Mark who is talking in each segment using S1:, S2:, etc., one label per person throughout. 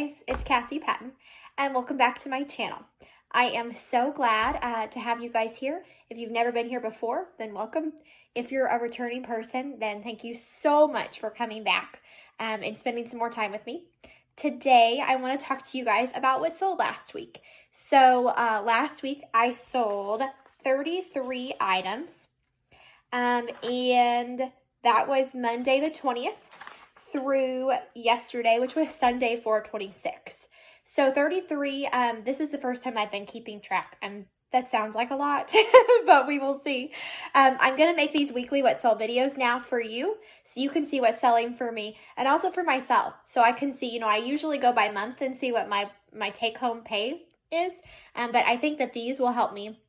S1: guys, it's Cassie Patton, and welcome back to my channel. I am so glad to have you guys here. If you've never been here before, then welcome. If you're a returning person, then thank you so much for coming back and spending some more time with me. Today, I want to talk to you guys about what sold last week. So last week, I sold 33 items, and that was Monday the 20th. Through yesterday, which was Sunday 4/26. So 33, this is the first time I've been keeping track. That sounds like a lot, but we will see. I'm going to make these weekly what sold videos now for you, so you can see what's selling for me and also for myself. So I can see, I usually go by month and see what my take-home pay is, but I think that these will help me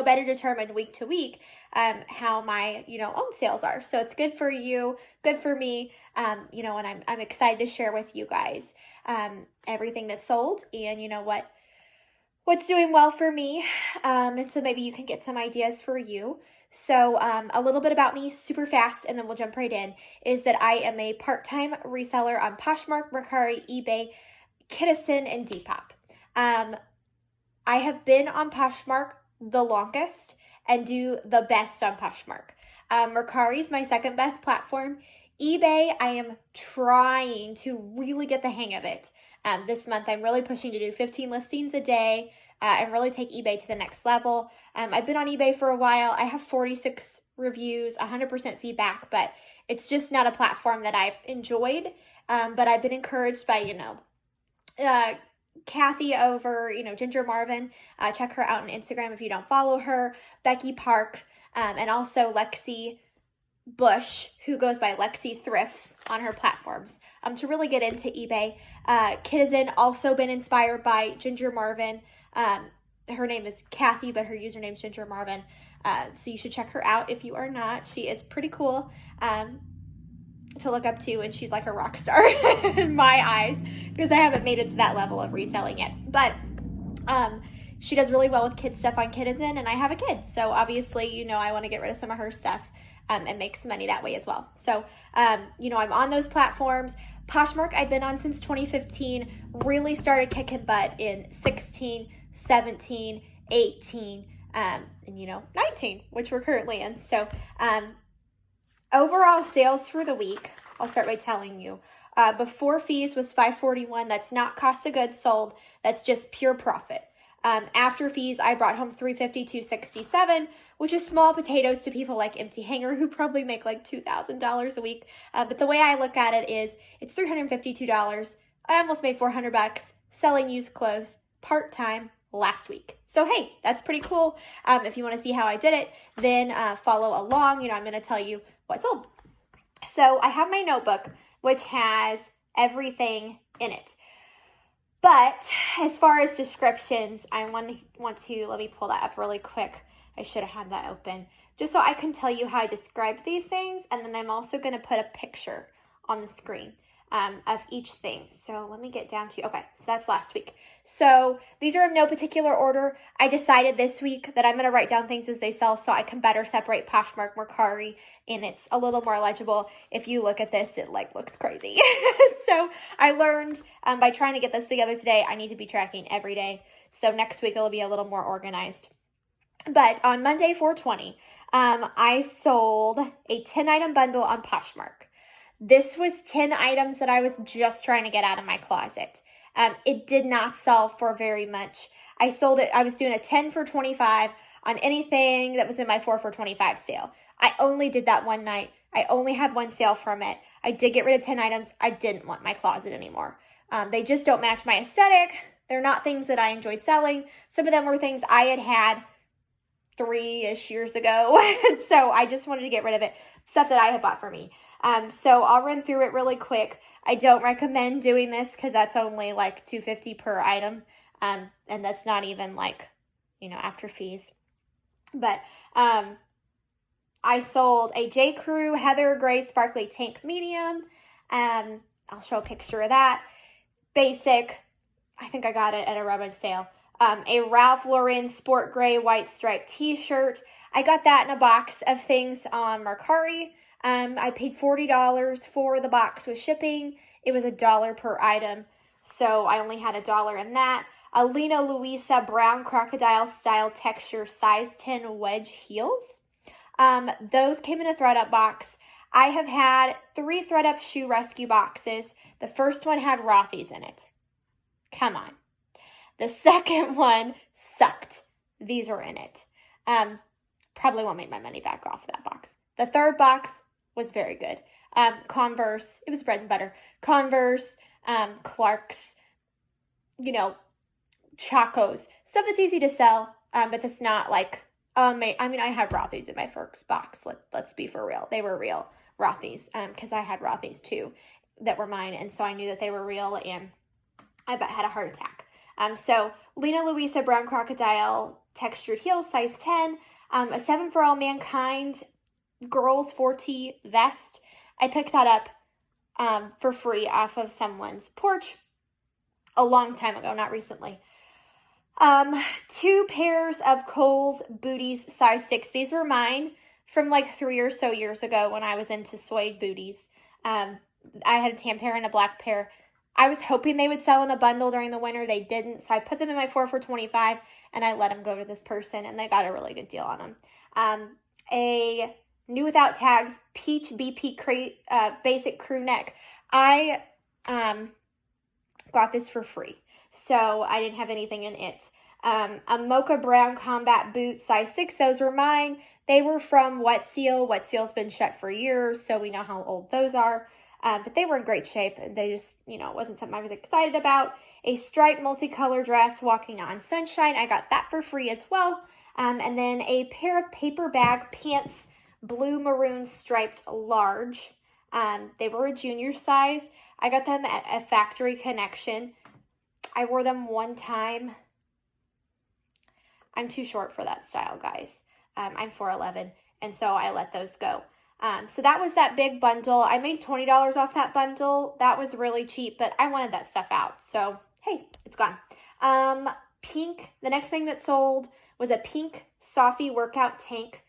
S1: better determine week to week how my, own sales are. So it's good for you, good for me, and I'm excited to share with you guys everything that's sold and, what's doing well for me. And so maybe you can get some ideas for you. So a little bit about me super fast, and then we'll jump right in, is that I am a part-time reseller on Poshmark, Mercari, eBay, Kittison, and Depop. I have been on Poshmark the longest and do the best on Poshmark. Mercari is my second best platform. eBay, I am trying to really get the hang of it. This month, I'm really pushing to do 15 listings a day and really take eBay to the next level. I've been on eBay for a while. I have 46 reviews, 100% feedback, but it's just not a platform that I've enjoyed. But I've been encouraged by, Kathy over, Ginger Marvin. Check her out on Instagram if you don't follow her. Becky Park, and also Lexi Bush, who goes by Lexi Thrifts on her platforms, to really get into eBay. Kittison, also been inspired by Ginger Marvin. Her name is Kathy, but her username is Ginger Marvin. So you should check her out if you are not. She is pretty cool to look up to, and she's like a rock star in my eyes, because I haven't made it to that level of reselling yet. But she does really well with kid stuff on Kittison, and I have a kid, so obviously, I want to get rid of some of her stuff and make some money that way as well. So, I'm on those platforms. Poshmark, I've been on since 2015, really started kicking butt in 16, 17, 18, and 19, which we're currently in. So, overall sales for the week, I'll start by telling you, before fees was $541. That's not cost of goods sold. That's just pure profit. After fees, I brought home $350, $267, which is small potatoes to people like Empty Hanger, who probably make like $2,000 a week. But the way I look at it is, it's $352. I almost made $400 selling used clothes part-time last week. So hey, that's pretty cool. If you want to see how I did it, then follow along. I'm going to tell you what sold. So I have my notebook, which has everything in it. But as far as descriptions, I want to, let me pull that up really quick. I should have had that open, just so I can tell you how I describe these things. And then I'm also going to put a picture on the screen of each thing. So let me get down to, okay, so that's last week. So these are in no particular order. I decided this week that I'm going to write down things as they sell so I can better separate Poshmark, Mercari, and it's a little more legible. If you look at this, it looks crazy. So I learned by trying to get this together today, I need to be tracking every day. So next week it'll be a little more organized. But on Monday 4/20, I sold a 10-item bundle on Poshmark. This was 10 items that I was just trying to get out of my closet. It did not sell for very much. I sold it, I was doing a 10 for $25 on anything that was in my 4 for $25 sale. I only did that one night. I only had one sale from it. I did get rid of 10 items. I didn't want my closet anymore. They just don't match my aesthetic. They're not things that I enjoyed selling. Some of them were things I had 3-ish years ago. So I just wanted to get rid of it. Stuff that I had bought for me. So I'll run through it really quick. I don't recommend doing this because that's only like $250 per item. And that's not even after fees. But I sold a J. Crew Heather Gray Sparkly Tank Medium. I'll show a picture of that. Basic. I think I got it at a rummage sale. A Ralph Lauren Sport Gray White Striped T-shirt. I got that in a box of things on Mercari. I paid $40 for the box with shipping. It was $1 per item. So I only had $1 in that. A Lena Louisa brown crocodile style texture size 10 wedge heels. Those came in a thread-up box. I have had 3 thread-up shoe rescue boxes. The first one had Rothy's in it. Come on. The second one sucked. These were in it. Probably won't make my money back off that box. The third box was very good. Converse, it was bread and butter. Converse, Clark's, Chacos, stuff that's easy to sell, but that's not like, I had Rothy's in my first box. Let's be for real. They were real Rothy's, because I had Rothy's too that were mine, and so I knew that they were real, and I bet had a heart attack. So Lena Louisa brown crocodile textured heels, size 10, a 7 for All Mankind girls 4T vest. I picked that up for free off of someone's porch a long time ago, not recently. 2 pairs of Kohl's booties, size 6. These were mine from like 3 or so years ago when I was into suede booties. I had a tan pair and a black pair. I was hoping they would sell in a bundle during the winter. They didn't, so I put them in my 4 for $25, and I let them go to this person, and they got a really good deal on them. A new without tags peach BP basic crew neck. I got this for free, so I didn't have anything in it. A mocha brown combat boot, size 6. Those were mine. They were from Wet Seal. Wet Seal's been shut for years, so we know how old those are. But they were in great shape. They just, wasn't something I was excited about. A striped multicolor dress, walking on sunshine. I got that for free as well. And then a pair of paper bag pants, blue maroon striped large. They were a junior size. I got them at a Factory Connection. I wore them one time. I'm too short for that style, guys. I'm 4'11", and so I let those go. So that was that big bundle. I made $20 off that bundle. That was really cheap, but I wanted that stuff out. So, hey, it's gone. Pink, the next thing that sold was a pink Sofie workout tank.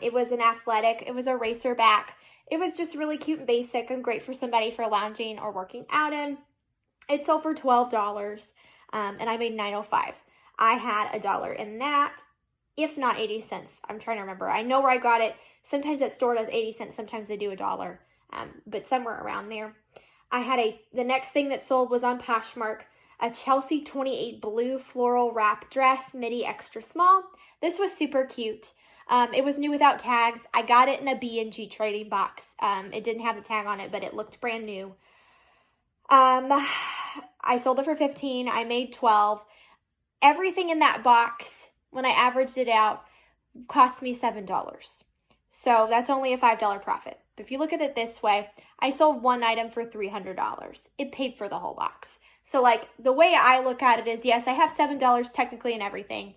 S1: It was an athletic. It was a racer back. It was just really cute and basic and great for somebody for lounging or working out in. It sold for $12, and I made $9.05. I had $1 in that, if not 80 cents. I'm trying to remember. I know where I got it. Sometimes that store does 80 cents. Sometimes they do $1, but somewhere around there. I had the next thing that sold was on Poshmark, a Chelsea 28 blue floral wrap dress, midi extra small. This was super cute. It was new without tags. I got it in a B&G trading box. It didn't have the tag on it, but it looked brand new. I sold it for $15. I made $12. Everything in that box, when I averaged it out, cost me $7. So that's only a $5 profit. But if you look at it this way, I sold one item for $300. It paid for the whole box. So like the way I look at it is, yes, I have $7 technically in everything,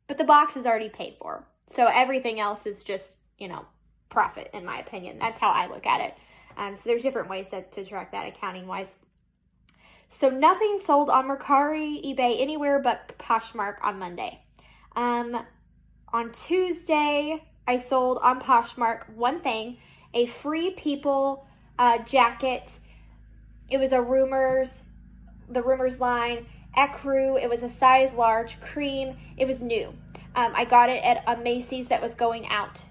S1: but the box is already paid for. So everything else is just, profit in my opinion. That's how I look at it. So there's different ways to track that accounting wise. So nothing sold on Mercari, eBay, anywhere but Poshmark on Monday. On Tuesday, I sold on Poshmark one thing, a Free People jacket. It was the Rumors line, ecru. It was a size large, cream. It was new. I got it at a Macy's that was going out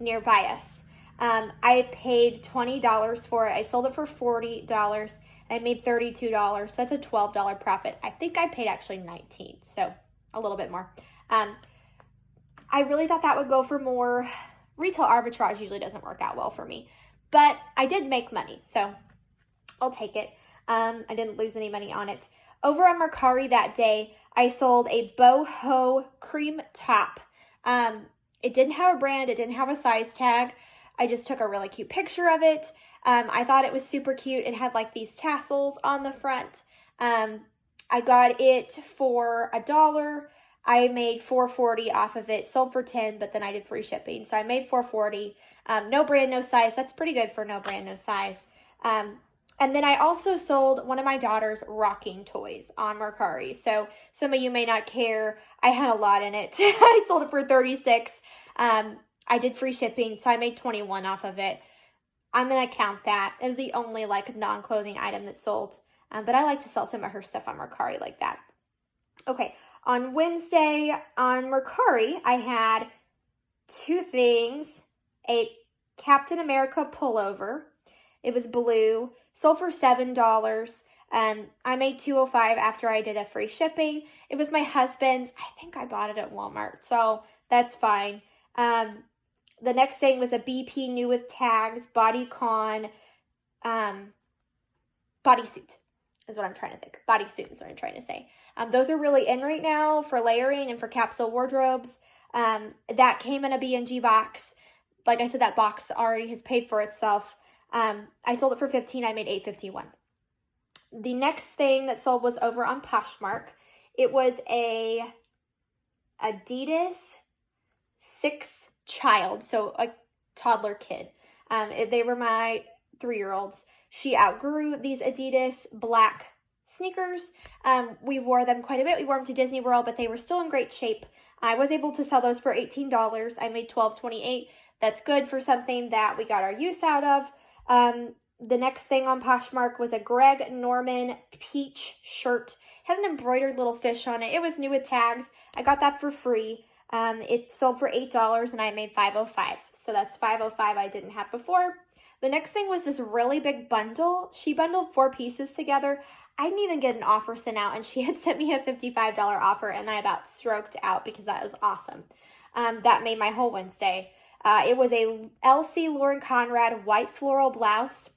S1: nearby us. I paid $20 for it. I sold it for $40. I made $32. So that's a $12 profit. I think I paid actually $19, so a little bit more. I really thought that would go for more. Retail arbitrage usually doesn't work out well for me, but I did make money, so I'll take it. I didn't lose any money on it. Over on Mercari that day, I sold a boho cream top. It didn't have a brand. It didn't have a size tag. I just took a really cute picture of it. I thought it was super cute. It had like these tassels on the front. I got it for $1. I made $4.40 off of it. Sold for $10, but then I did free shipping. So I made $4.40. No brand, no size. That's pretty good for no brand, no size. And then I also sold one of my daughter's rocking toys on Mercari. So some of you may not care. I had a lot in it. I sold it for $36. I did free shipping, so I made $21 off of it. I'm going to count that as the only like non-clothing item that sold. But I like to sell some of her stuff on Mercari like that. Okay, on Wednesday on Mercari, I had two things. A Captain America pullover. It was blue, sold for $7. I made $205 after I did a free shipping. It was my husband's. I think I bought it at Walmart, so that's fine. The next thing was a BP new with tags bodycon bodysuit is what I'm trying to think. Bodysuit is what I'm trying to say. Those are really in right now for layering and for capsule wardrobes. That came in a B&G box. Like I said, that box already has paid for itself. I sold it for $15. I made $8.51. The next thing that sold was over on Poshmark. It was a Adidas 6-child, so a toddler kid. They were my 3-year-olds. She outgrew these Adidas black sneakers. We wore them quite a bit. We wore them to Disney World, but they were still in great shape. I was able to sell those for $18. I made $12.28. That's good for something that we got our use out of. The next thing on Poshmark was a Greg Norman peach shirt. Had an embroidered little fish on it. It was new with tags. I got that for free. It sold for $8 and I made $5.05. So that's $5.05 I didn't have before. The next thing was this really big bundle. She bundled 4 pieces together. I didn't even get an offer sent out, and she had sent me a $55 offer, and I about stroked out because that was awesome. That made my whole Wednesday. It was a LC Lauren Conrad white floral blouse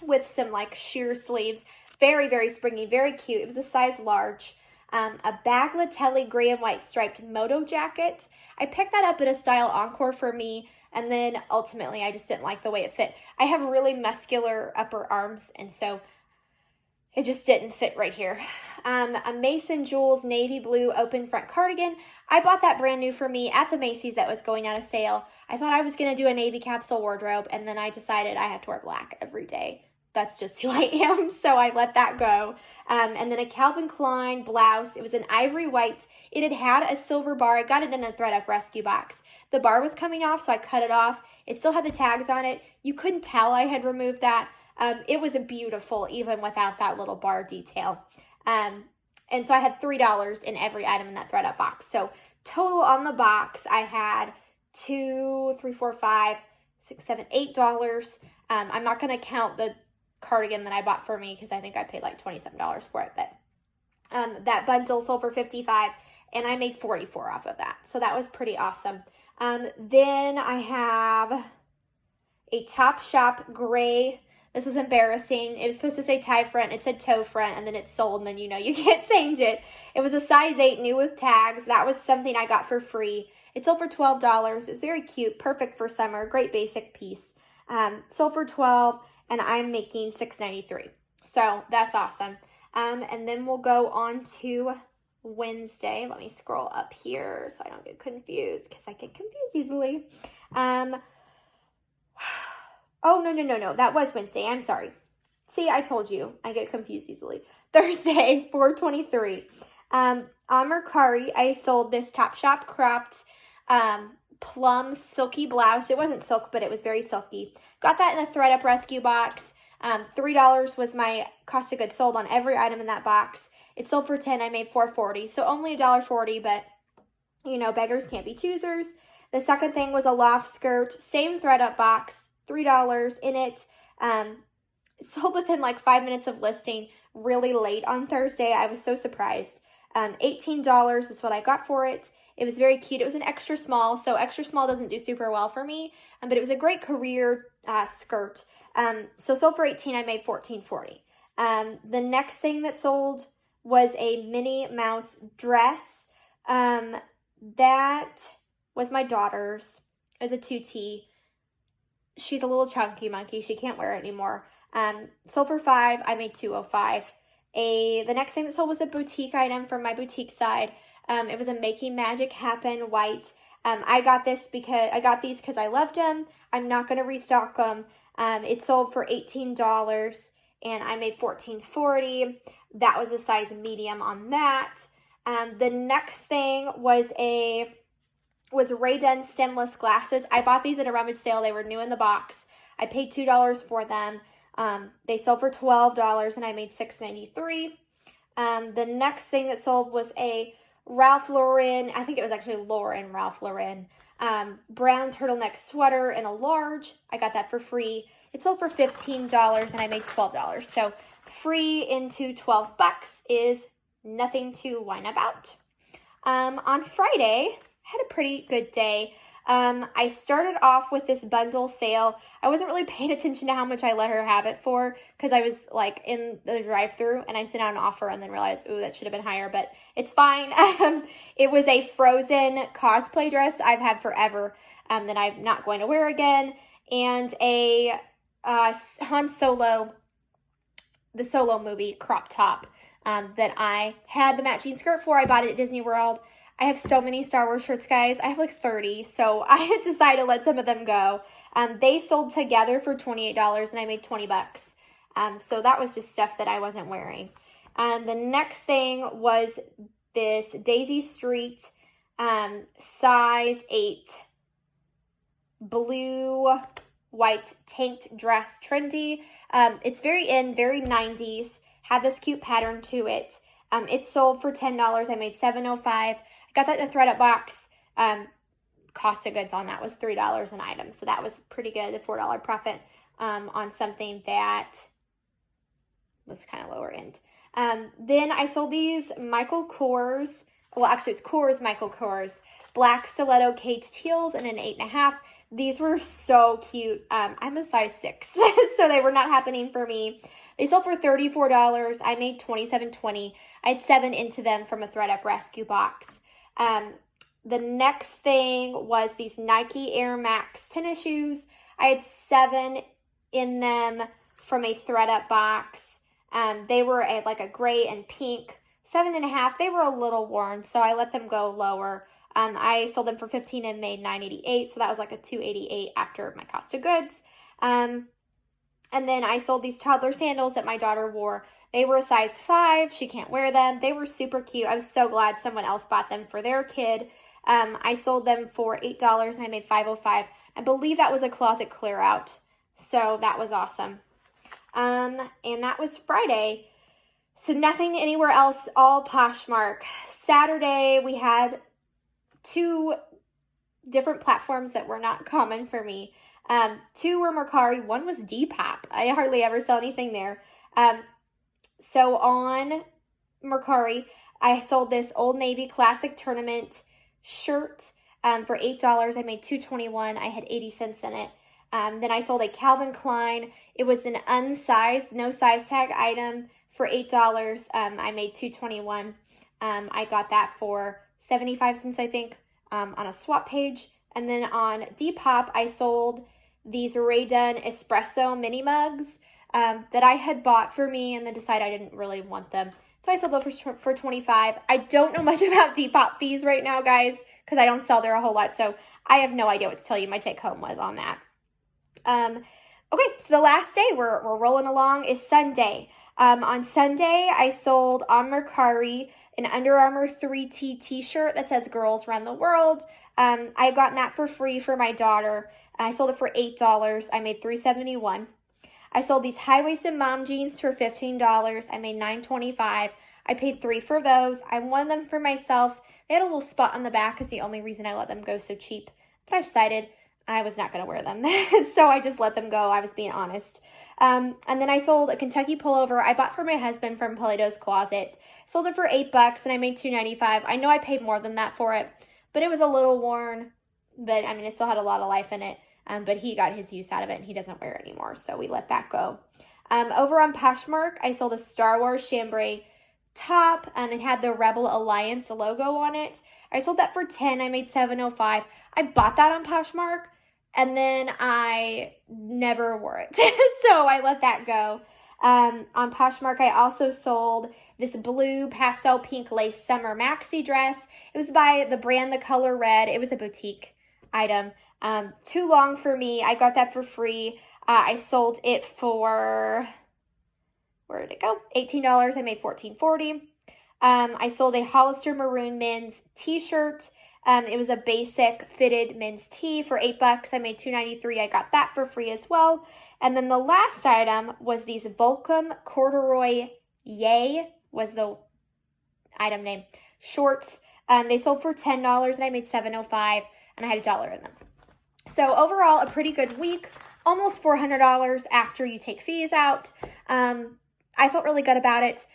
S1: with some like sheer sleeves. Very, very springy, very cute. It was a size large. A Baglitelli gray and white striped moto jacket. I picked that up at a Style Encore for me, and then ultimately I just didn't like the way it fit. I have really muscular upper arms, and so it just didn't fit right here. A Mason Jewels navy blue open front cardigan. I bought that brand new for me at the Macy's that was going out of sale. I thought I was going to do a navy capsule wardrobe, and then I decided I have to wear black every day. That's just who I am, so I let that go. And then a Calvin Klein blouse. It was an ivory white. It had a silver bar. I got it in a thread-up rescue box. The bar was coming off, so I cut it off. It still had the tags on it. You couldn't tell I had removed that. It was beautiful, even without that little bar detail. And so I had $3 in every item in that thread-up box. So total on the box, I had $2, $3, $4, $5, $6, $7, $8. I'm not going to count the cardigan that I bought for me because I think I paid like $27 for it. But that bundle sold for $55, and I made $44 off of that. So that was pretty awesome. Then I have a Topshop gray. This was embarrassing. It was supposed to say tie front. It said toe front, and then it's sold, and then you know you can't change it. It was a size 8 new with tags. That was something I got for free. It sold for $12. It's very cute, perfect for summer, great basic piece. Sold for $12, and I'm making $6.93. So that's awesome. And then we'll go on to Wednesday. Let me scroll up here so I don't get confused because I get confused easily. Oh, no. That was Wednesday. I'm sorry. See, I told you. I get confused easily. Thursday, 4/23. On Mercari, I sold this Topshop cropped plum silky blouse. It wasn't silk, but it was very silky. Got that in a thread-up rescue box. $3 was my cost of goods sold on every item in that box. It sold for $10. I made $4.40. So only $1.40, but, you know, beggars can't be choosers. The second thing was a loft skirt. Same thread-up box. $3 in it. It sold within like 5 minutes of listing really late on Thursday. I was so surprised. $18 is what I got for it. It was very cute. It was an extra small, so extra small doesn't do super well for me, but it was a great career skirt. So sold for $18. I made $14.40. The next thing that sold was a Minnie Mouse dress. That was my daughter's. It was a 2T. She's a little chunky monkey. She can't wear it anymore. Sold for $5. I made $2.05. The next thing that sold was a boutique item from my boutique side. It was a Making Magic Happen white. I got these because I loved them. I'm not going to restock them. It sold for $18 and I made $14.40. That was a size medium on that. The next thing was Ray-Dunn stemless glasses. I bought these at a rummage sale. They were new in the box. I paid $2 for them. They sold for $12 and I made $6.93. The next thing that sold was a Ralph Lauren, I think it was actually Ralph Lauren, brown turtleneck sweater in a large. I got that for free. It sold for $15 and I made $12. So free into $12 is nothing to whine about. On Friday, I had a pretty good day. I started off with this bundle sale. I wasn't really paying attention to how much I let her have it for because I was like in the drive-thru and I sent out an offer and then realized, ooh, that should have been higher, but it's fine. It was a Frozen cosplay dress I've had forever that I'm not going to wear again, and a Han Solo, the Solo movie crop top that I had the matching skirt for. I bought it at Disney World. I have so many Star Wars shirts, guys. I have like 30, so I had decided to let some of them go. They sold together for $28 and I made $20. So that was just stuff that I wasn't wearing. The next thing was this Daisy Street size 8 blue white tanked dress, trendy. It's very in, very 90s, had this cute pattern to it. It sold for $10. I made $7.05. Got that in a thread-up box. Cost of goods on that was $3 an item. So that was pretty good, a $4 profit on something that was kind of lower end. Then I sold these Michael Kors. Well, actually, it's Kors Michael Kors. Black stiletto caged heels in an 8.5. These were so cute. I'm a size 6, so they were not happening for me. They sold for $34. I made $27.20. I had 7 into them from a thread-up rescue box. The next thing was these Nike Air Max tennis shoes. I had 7 in them from a thread-up box. They were like a gray and pink, 7.5. They were a little worn, so I let them go lower. I sold them for $15 and made $9.88, so that was like a $2.88 after my cost of goods. And then I sold these toddler sandals that my daughter wore. They were a size 5. She can't wear them. They were super cute. I was so glad someone else bought them for their kid. I sold them for $8 and I made $5.05. I believe that was a closet clear out. So that was awesome. And that was Friday. So nothing anywhere else, all Poshmark. Saturday, we had 2 different platforms that were not common for me. 2 were Mercari. 1 was Depop. I hardly ever sell anything there. So on Mercari, I sold this Old Navy Classic Tournament shirt for $8. I made $2.21. I had 80 cents in it. Then I sold a Calvin Klein. It was an unsized, no size tag item for $8. I made $2.21. I got that for 75 cents, I think, on a swap page. And then on Depop, I sold these Ray Dunn espresso mini mugs that I had bought for me and then decided I didn't really want them. So I sold them for $25. I don't know much about Depop fees right now, guys, because I don't sell there a whole lot. So I have no idea what to tell you my take home was on that. Okay, so the last day we're rolling along is Sunday. On Sunday, I sold on Mercari an Under Armour 3T t-shirt that says Girls Run the World. I had gotten that for free for my daughter. I sold it for $8. I made $3.71. I sold these high-waisted mom jeans for $15. I made $9.25. I paid $3 for those. I won them for myself. They had a little spot on the back is the only reason I let them go so cheap. But I decided I was not going to wear them. So I just let them go. I was being honest. And then I sold a Kentucky pullover I bought for my husband from Plato's Closet. Sold it for $8 and I made $2.95. I know I paid more than that for it, but it was a little worn. But I mean, it still had a lot of life in it. But he got his use out of it and he doesn't wear it anymore. So we let that go. Over on Poshmark, I sold a Star Wars chambray top. It had the Rebel Alliance logo on it. I sold that for $10. I made $7.05. I bought that on Poshmark and then I never wore it. So I let that go. On Poshmark, I also sold this blue pastel pink lace summer maxi dress. It was by the brand The Color Red. It was a boutique item. Too long for me. I got that for free. I sold it for, where did it go? $18. I made $14.40. I sold a Hollister maroon men's t-shirt. It was a basic fitted men's tee for $8. I made $2.93. I got that for free as well. And then the last item was these Volcom corduroy Yay was the item name shorts. They sold for $10 and I made $7.05 and I had $1 in them. So overall, a pretty good week, almost $400 after you take fees out. I felt really good about it.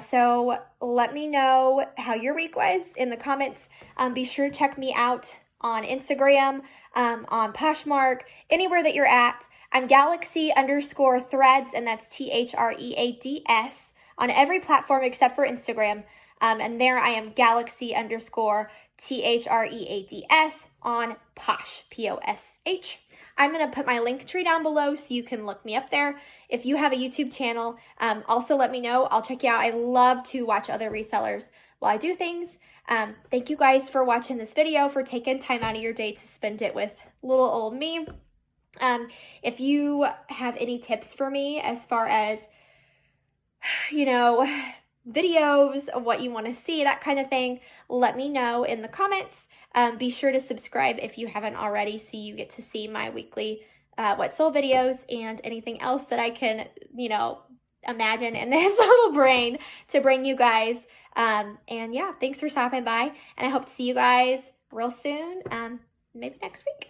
S1: So let me know how your week was in the comments. Be sure to check me out on Instagram, on Poshmark, anywhere that you're at. I'm Galaxy_threads, and that's THREADS on every platform except for Instagram. And there I am Galaxy_THREADS on Posh, Posh. I'm going to put my link tree down below so you can look me up there. If you have a YouTube channel, also let me know. I'll check you out. I love to watch other resellers while I do things. Thank you guys for watching this video, for taking time out of your day to spend it with little old me. If you have any tips for me as far as, videos of what you want to see, that kind of thing, let me know in the comments. Be sure to subscribe if you haven't already so you get to see my weekly what sold videos and anything else that I can, imagine in this little brain to bring you guys. And yeah, thanks for stopping by, and I hope to see you guys real soon, maybe next week.